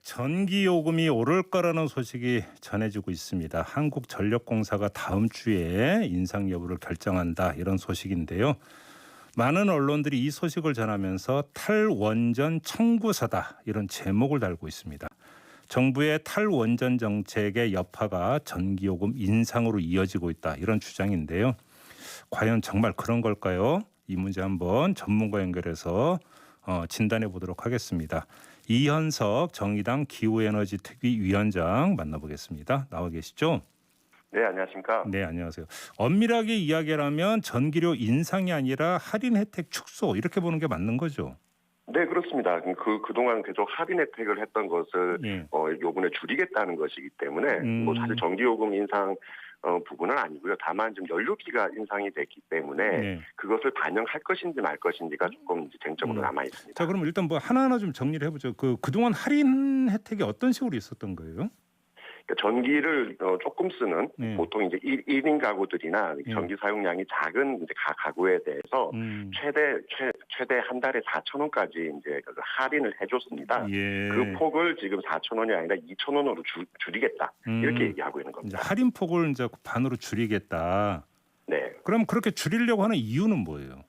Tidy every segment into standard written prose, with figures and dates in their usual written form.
전기 요금이 오를 거라는 소식이 전해지고 있습니다. 한국전력공사가 다음 주에 인상 여부를 결정한다 이런 소식인데요. 많은 언론들이 이 소식을 전하면서 탈원전 청구서다 이런 제목을 달고 있습니다. 정부의 탈원전 정책의 여파가 전기요금 인상으로 이어지고 있다 이런 주장인데요. 과연 정말 그런 걸까요? 이 문제 한번 전문가 연결해서 진단해 보도록 하겠습니다. 이현석 정의당 기후에너지특위 위원장 만나보겠습니다. 나와 계시죠? 네, 안녕하십니까? 네, 안녕하세요. 엄밀하게 이야기하면 전기료 인상이 아니라 할인 혜택 축소 이렇게 보는 게 맞는 거죠? 네, 그렇습니다. 그동안 계속 할인 혜택을 했던 것을 예. 요번에 줄이겠다는 것이기 때문에 뭐 사실 전기요금 인상 부분은 아니고요. 다만 좀 연료비가 인상이 됐기 때문에 네. 그것을 반영할 것인지 말 것인지가 조금 이제 쟁점으로 남아 있습니다. 자, 그럼 일단 뭐 하나하나 좀 정리를 해보죠. 그동안 할인 혜택이 어떤 식으로 있었던 거예요? 전기를 조금 쓰는 네. 보통 이제 1인 가구들이나 전기 사용량이 작은 이제 가구에 대해서 최대 한 달에 4,000원까지 이제 할인을 해줬습니다. 예. 그 폭을 지금 4,000원이 아니라 2,000원으로 줄이겠다 이렇게 얘기하고 있는 겁니다. 할인 폭을 이제 반으로 줄이겠다. 네. 그럼 그렇게 줄이려고 하는 이유는 뭐예요?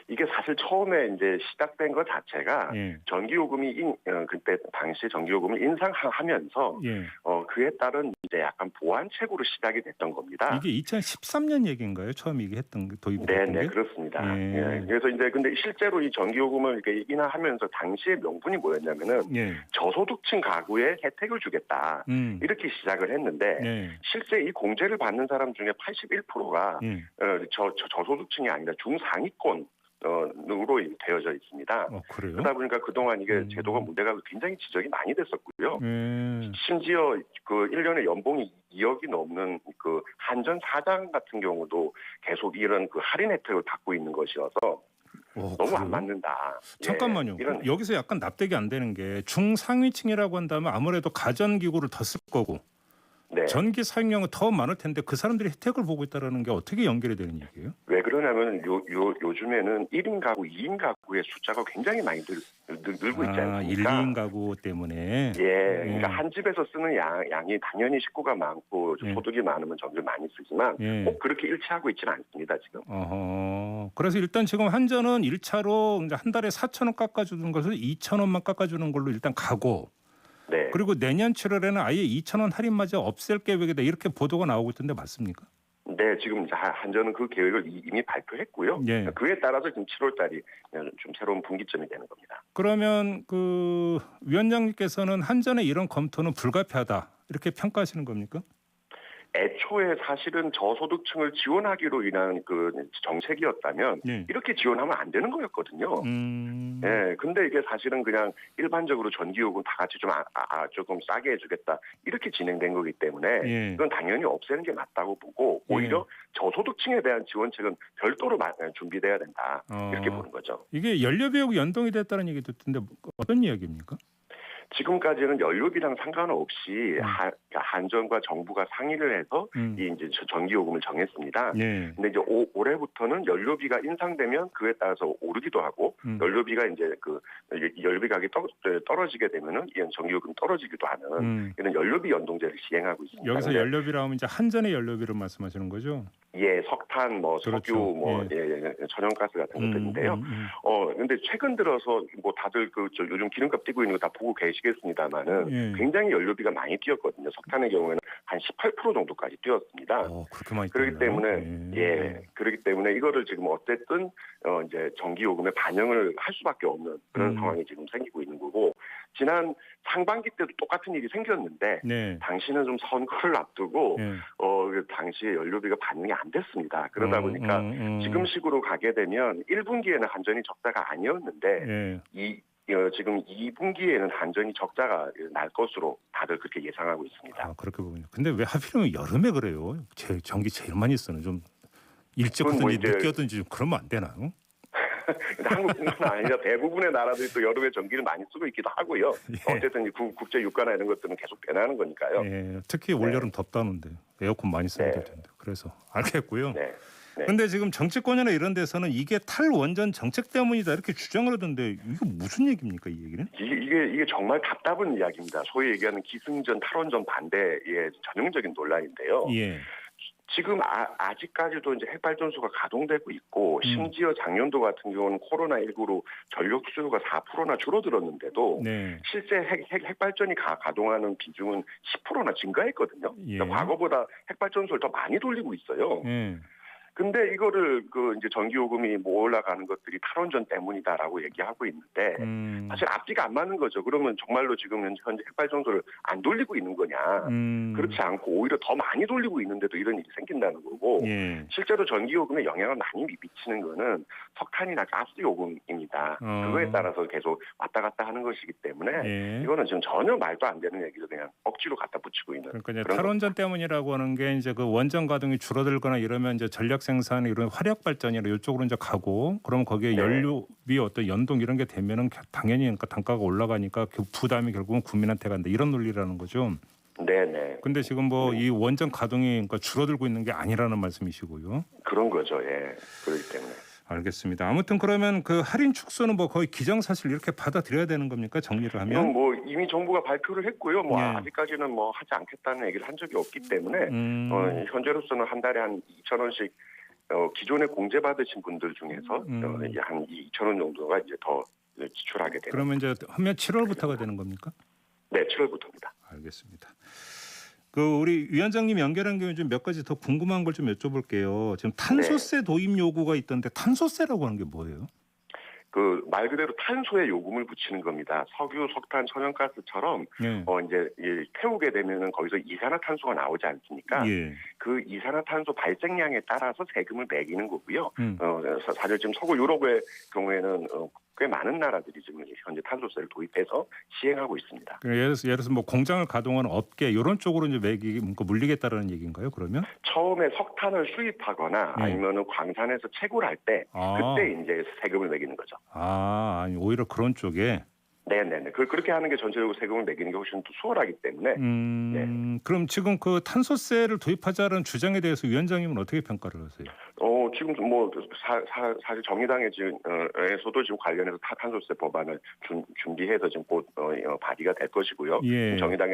이게 사실 처음에 이제 시작된 것 자체가 예. 전기요금이 그때 당시 전기요금을 인상하면서 예. 그에 따른 이제 약간 보완책으로 시작이 됐던 겁니다. 이게 2013년 얘기인가요? 처음 이게 도입됐던 게? 네, 그렇습니다. 예. 예. 그래서 이제 근데 실제로 이 전기요금을 이렇게 인하하면서 당시의 명분이 뭐였냐면은 예. 저소득층 가구에 혜택을 주겠다 이렇게 시작을 했는데 예. 실제 이 공제를 받는 사람 중에 81%가 저소득층이 아니라 중상위권 으로 되어져 있습니다. 그래요? 그러다 보니까 그동안 이게 제도가 문제가 굉장히 지적이 많이 됐었고요. 심지어 그 1년에 연봉이 2억이 넘는 그 한전 사장 같은 경우도 계속 이런 그 할인 혜택을 받고 있는 것이어서 너무 그래요? 안 맞는다. 잠깐만요. 예, 여기서 약간 납득이 안 되는 게 중상위층이라고 한다면 아무래도 가전기구를 더 쓸 거고 네. 전기 사용량은 더 많을 텐데 그 사람들이 혜택을 보고 있다는 게 어떻게 연결이 되는 얘기예요? 왜 그러냐면 요즘에는 1인 가구, 2인 가구의 숫자가 굉장히 많이 늘고 있지 않습니까? 1, 2인 가구 때문에. 그러니까 한 집에서 쓰는 양이 당연히 식구가 많고 소득이 많으면 전기를 많이 쓰지만 꼭 그렇게 일치하고 있지는 않습니다, 지금. 그래서 일단 지금 한전은 1차로 한 달에 4,000원 깎아주는 것을 2,000원만 깎아주는 걸로 일단 가고 네. 그리고 내년 7월에는 아예 2,000원 할인마저 없앨 계획이다 이렇게 보도가 나오고 있던데 맞습니까? 네, 지금 한전은 그 계획을 이미 발표했고요. 예. 그에 따라서 지금 7월달이 좀 새로운 분기점이 되는 겁니다. 그러면 그 위원장님께서는 한전의 이런 검토는 불가피하다 이렇게 평가하시는 겁니까? 애초에 사실은 저소득층을 지원하기로 인한 그 정책이었다면 이렇게 지원하면 안 되는 거였거든요. 네, 근데 이게 사실은 그냥 일반적으로 전기요금 다 같이 좀 조금 싸게 해주겠다 이렇게 진행된 거기 때문에 이건 당연히 없애는 게 맞다고 보고 오히려 저소득층에 대한 지원책은 별도로 준비돼야 된다 이렇게 보는 거죠. 이게 연료비하고 연동이 됐다는 얘기 듣던데 어떤 이야기입니까? 지금까지는 연료비랑 상관없이 한전과 정부가 상의를 해서 이 이제 전기요금을 정했습니다. 근데 이제 올해부터는 연료비가 인상되면 그에 따라서 오르기도 하고 연료비가 이제 그 연료비 가격이 떨어지게 되면은 이 전기요금 떨어지기도 하는 이런 연료비 연동제를 시행하고 있습니다. 여기서 연료비라 하면 이제 한전의 연료비를 말씀하시는 거죠? 예, 석탄, 석유, 천연가스 같은 것들인데요. 근데 최근 들어서 뭐 다들 요즘 기름값 뛰고 있는 거 다 보고 계시겠습니다만은 굉장히 연료비가 많이 뛰었거든요. 석탄의 경우에는 한 18% 정도까지 뛰었습니다. 그렇게 많이 그렇기 때문에 그렇기 때문에 이거를 지금 어쨌든 이제 전기요금에 반영을 할 수밖에 없는 그런 상황이 지금 생기고 있는 거고 지난 상반기 때도 똑같은 일이 생겼는데 당시는 좀 선거를 앞두고 당시에 연료비가 반영이 안 됐습니다. 그러다 보니까 지금 식으로 가게 되면 1분기에는 한전이 적자가 아니었는데 지금 2분기에는 한전이 적자가 날 것으로 다들 그렇게 예상하고 있습니다. 그렇게 보군요. 근데 왜 하필이면 여름에 그래요? 전기 제일 많이 쓰는 좀 일찍 하든지 늦게 하든지 그러면 안 되나요? 한국뿐만 아니라 대부분의 나라들이 또 여름에 전기를 많이 쓰고 있기도 하고요. 어쨌든 국제 유가나 이런 것들은 계속 변하는 거니까요. 특히 올여름 덥다는데 에어컨 많이 써야 될 텐데. 그래서 알겠고요. 네. 근데 지금 정치권이나 이런 데서는 이게 탈원전 정책 때문이다 이렇게 주장을 하던데 이거 무슨 얘기입니까, 이 얘기는? 이게 정말 답답한 이야기입니다. 소위 얘기하는 기승전 탈원전 반대의 전형적인 논란인데요. 예. 지금 아직까지도 이제 핵발전소가 가동되고 있고 심지어 작년도 같은 경우는 코로나19로 전력 수요가 4%나 줄어들었는데도 네. 실제 핵발전이 가동하는 비중은 10%나 증가했거든요. 예. 그러니까 과거보다 핵발전소를 더 많이 돌리고 있어요. 예. 근데 이거를 이제 전기요금이 뭐 올라가는 것들이 탈원전 때문이다라고 얘기하고 있는데 사실 앞뒤가 안 맞는 거죠. 그러면 정말로 지금 현재 핵발전소를 안 돌리고 있는 거냐? 그렇지 않고 오히려 더 많이 돌리고 있는데도 이런 일이 생긴다는 거고 예. 실제로 전기요금에 영향을 많이 미치는 거는 석탄이나 가스 요금입니다. 그거에 따라서 계속 왔다 갔다 하는 것이기 때문에 예. 이거는 지금 전혀 말도 안 되는 얘기를 그냥 억지로 갖다 붙이고 있는. 그러니까 이제 그런 탈원전 때문이라고 하는 게 이제 그 원전 가동이 줄어들거나 이러면 이제 전력 생산 이런 화력 발전이나 이쪽으로 이제 가고 그럼 거기에 네. 연료비 어떤 연동 이런 게 되면은 당연히 그러니까 단가가 올라가니까 그 부담이 결국은 국민한테 간다 이런 논리라는 거죠. 네네. 근데 지금 뭐 이 원전 가동이 그러니까 줄어들고 있는 게 아니라는 말씀이시고요. 그런 거죠. 예. 그렇기 때문에. 알겠습니다. 아무튼 그러면 그 할인 축소는 뭐 거의 기정사실 이렇게 받아들여야 되는 겁니까? 정리를 하면? 이건 뭐 이미 정부가 발표를 했고요. 뭐 예. 아직까지는 뭐 하지 않겠다는 얘기를 한 적이 없기 때문에 현재로서는 한 달에 한 2,000원씩 기존에 공제 받으신 분들 중에서 한 2,000원 정도가 이제 더 지출하게 되는. 그러면 이제 하면 7월부터가 되는 겁니까? 네, 7월부터입니다. 알겠습니다. 그 우리 위원장님 연결한 김에 좀 몇 가지 더 궁금한 걸 좀 여쭤볼게요. 지금 탄소세 도입 요구가 있던데 탄소세라고 하는 게 뭐예요? 그 말 그대로 탄소에 요금을 붙이는 겁니다. 석유, 석탄, 천연가스처럼 예. 이제 태우게 되면은 거기서 이산화탄소가 나오지 않습니까? 예. 그 이산화탄소 발생량에 따라서 세금을 매기는 거고요. 사실 지금 서구 유럽의 경우에는 꽤 많은 나라들이 지금 현재 탄소세를 도입해서 시행하고 있습니다. 예를 들어서 뭐 공장을 가동하는 업계 이런 쪽으로 이제 물리겠다라는 얘기인가요? 그러면 처음에 석탄을 수입하거나 아니면은 광산에서 채굴할 때 그때 이제 세금을 매기는 거죠. 아니 오히려 그런 쪽에. 네네네. 그렇게 하는 게 전체적으로 세금을 매기는 게 훨씬 더 수월하기 때문에. 네. 그럼 지금 그 탄소세를 도입하자는 주장에 대해서 위원장님은 어떻게 평가를 하세요? 지금 뭐 사실 정의당에 지금에서도 지금 관련해서 탄소세 법안을 준비해서 지금 곧 발의가 될 것이고요. 예. 정의당이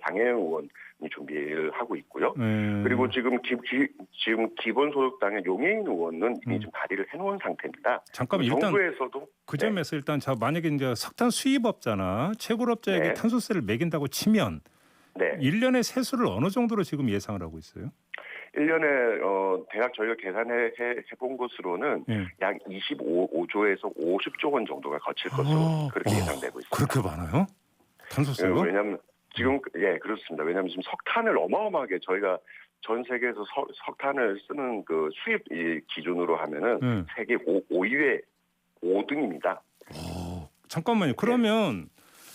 장혜영 의원이 준비를 하고 있고요. 그리고 지금 기본소득당의 용해인 의원은 이미 지금 발의를 해놓은 상태입니다. 잠깐만 일단 정부에서도 그 점에서 일단 만약에 이제 석탄 수입업자나 채굴업자에게 탄소세를 매긴다고 치면 1년의 세수를 어느 정도로 지금 예상을 하고 있어요? 1년에 대략 저희가 계산해 본 것으로는 약 25조에서 50조 원 정도가 거칠 것으로 그렇게 예상되고 있습니다. 그렇게 많아요? 탄소세가? 왜냐하면 지금 그렇습니다. 왜냐하면 지금 석탄을 어마어마하게 저희가 전 세계에서 석탄을 쓰는 그 수입 기준으로 하면은 세계 5위에 5등입니다. 잠깐만요. 그러면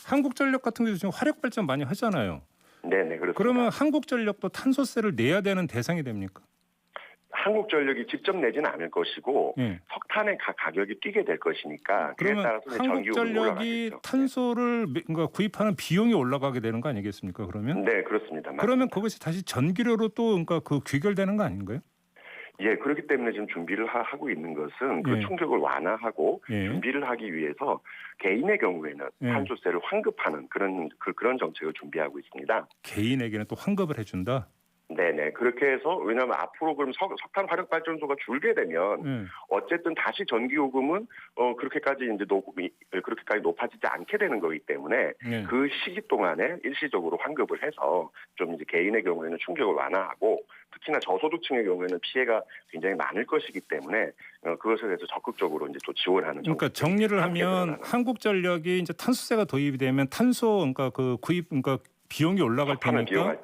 한국전력 같은 경우 지금 화력 발전 많이 하잖아요. 네네, 그렇습니다. 그러면 한국전력도 탄소세를 내야 되는 대상이 됩니까? 한국전력이 직접 내지는 않을 것이고 석탄의 가격이 뛰게 될 것이니까 그러면 한국전력이 탄소를 그러니까 구입하는 비용이 올라가게 되는 거 아니겠습니까? 그러면? 네, 그렇습니다. 그러면 그것이 다시 전기료로 또 그러니까 그 귀결되는 거 아닌가요? 예, 그렇기 때문에 지금 준비를 하고 있는 것은 그 충격을 완화하고 준비를 하기 위해서 개인의 경우에는 탄소세를 환급하는 그런 정책을 준비하고 있습니다. 개인에게는 또 환급을 해준다? 네네. 그렇게 해서 왜냐하면 앞으로 그럼 석탄 화력 발전소가 줄게 되면 어쨌든 다시 전기요금은 그렇게까지 높아지지 않게 되는 거기 때문에 그 시기 동안에 일시적으로 환급을 해서 좀 이제 개인의 경우에는 충격을 완화하고 특히나 저소득층의 경우에는 피해가 굉장히 많을 것이기 때문에 그것에 대해서 적극적으로 이제 또 지원하는. 그러니까 정리를 하면 한국전력이 이제 탄소세가 도입이 되면 탄소 그러니까 그 구입 그러니까 비용이 올라갈 테니까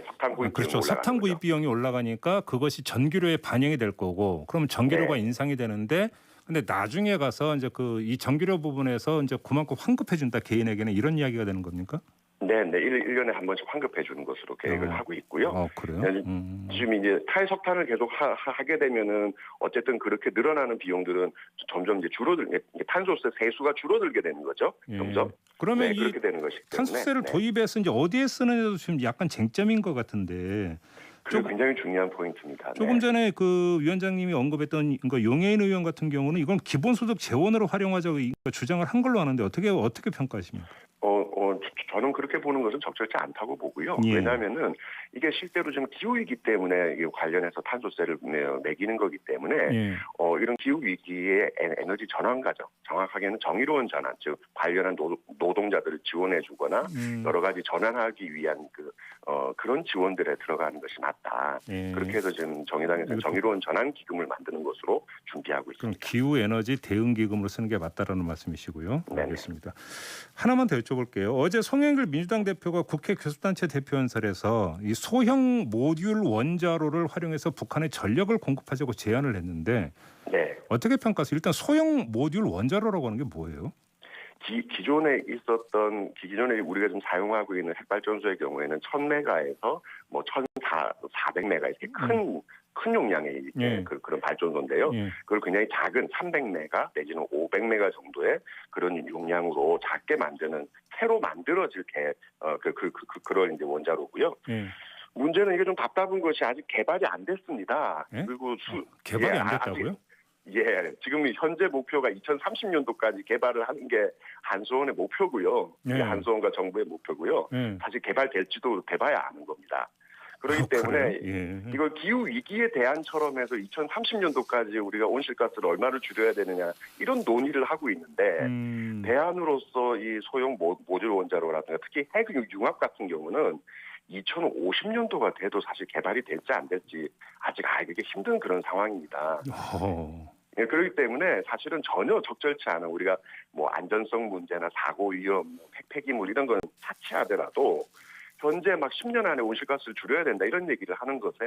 석탄 구입 그렇죠. 석탄 구입 비용이 올라가니까 그것이 전기료에 반영이 될 거고 그러면 전기료가 인상이 되는데 근데 나중에 가서 이제 그 이 전기료 부분에서 이제 그만큼 환급해 준다 개인에게는 이런 이야기가 되는 겁니까? 네, 1년에 한 번씩 환급해 주는 것으로 계획을 하고 있고요. 그래요? 지금 이제 탈석탄을 계속 하게 되면은 어쨌든 그렇게 늘어나는 비용들은 점점 이제 탄소세 세수가 줄어들게 되는 거죠. 점점. 그러면 그렇게 되는 것이기 때문에 탄소세를 도입해서 이제 어디에 쓰느냐도 지금 약간 쟁점인 것 같은데 그게 굉장히 중요한 포인트입니다. 조금 전에 그 위원장님이 언급했던 그러니까 용해인 의원 같은 경우는 이건 기본소득 재원으로 활용하자고 주장을 한 걸로 아는데 어떻게 평가하십니까? 저는 그렇게 보는 것은 적절치 않다고 보고요. 예. 왜냐하면은 이게 실제로 지금 기후위기 때문에 관련해서 탄소세를 매기는 거기 때문에 예. 이런 기후위기의 에너지 전환 과정, 정확하게는 정의로운 전환, 즉 관련한 노동자들을 지원해주거나 여러 가지 전환하기 위한 그런 지원들에 들어가는 것이 맞다. 예. 그렇게 해서 지금 정의당에서 정의로운 전환 기금을 만드는 것으로 준비하고 그럼 있습니다. 기후 에너지 대응 기금으로 쓰는 게 맞다라는 말씀이시고요. 네네. 알겠습니다. 하나만 더 여쭤볼게요. 어제 송영길 민주당 대표가 국회 교섭단체 대표연설에서 이 소형 모듈 원자로를 활용해서 북한에 전력을 공급하자고 제안을 했는데 네. 어떻게 평가하세요? 일단 소형 모듈 원자로라고 하는 게 뭐예요? 기존에 우리가 지금 사용하고 있는 핵발전소의 경우에는 1000메가에서 뭐 1400메가 이렇게 큰 용량의 예. 그런 발전소인데요. 예. 그걸 굉장히 작은 300메가 내지는 500메가 정도의 그런 용량으로 작게 만드는 새로 만들어질 그런 이제 원자로고요. 예. 문제는 이게 좀 답답한 것이 아직 개발이 안 됐습니다. 예? 그리고 개발이 안 됐다고요? 지금 현재 목표가 2030년도까지 개발을 하는 게 한수원의 목표고요. 예. 한수원과 정부의 목표고요. 예. 사실 개발될지도 돼봐야 아는 겁니다. 그렇기 때문에 예. 이걸 기후 위기에 대안처럼 해서 2030년도까지 우리가 온실가스를 얼마를 줄여야 되느냐 이런 논의를 하고 있는데 대안으로서 이 소형 모듈 원자로라든가 특히 핵융합 같은 경우는 2050년도가 돼도 사실 개발이 될지 안 될지 아직 알기 힘든 그런 상황입니다. 예, 그렇기 때문에 사실은 전혀 적절치 않은 우리가 뭐 안전성 문제나 사고 위험, 폐기물 이런 건 차치하더라도 현재 막 10년 안에 온실가스를 줄여야 된다 이런 얘기를 하는 것에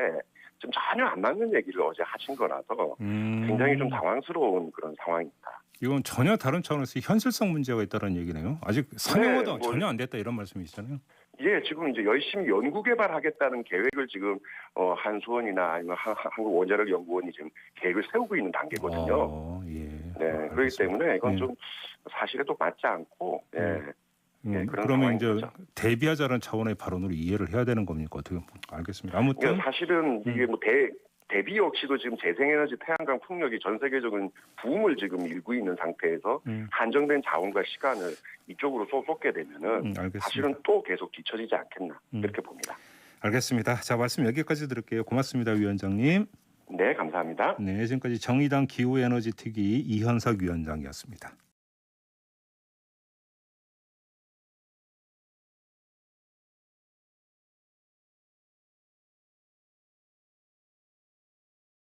지금 전혀 안 맞는 얘기를 어제 하신 거라서 굉장히 좀 당황스러운 그런 상황입니다. 이건 전혀 다른 차원에서 현실성 문제가 있다는 얘기네요. 아직 상용화도 전혀 안 됐다 이런 말씀이시잖아요. 예, 지금 이제 열심히 연구 개발하겠다는 계획을 지금 한수원이나 아니면 한국원자력연구원이 지금 계획을 세우고 있는 단계거든요. 예. 네, 알겠습니다. 그렇기 때문에 이건 좀 사실에도 맞지 않고 그런 그러면 이제 상황인 거죠. 대비하자는 차원의 발언으로 이해를 해야 되는 겁니까? 어떻게 알겠습니다. 아무튼 그러니까 사실은 이게 뭐 대비 역시도 지금 재생에너지 태양광 풍력이 전 세계적인 붐을 지금 일고 있는 상태에서 한정된 자원과 시간을 이쪽으로 쏟게 되면은 사실은 또 계속 뒤처지지 않겠나 그렇게 봅니다. 알겠습니다. 자, 말씀 여기까지 들을게요. 고맙습니다, 위원장님. 네, 감사합니다. 네, 지금까지 정의당 기후에너지 특위 이현석 위원장이었습니다.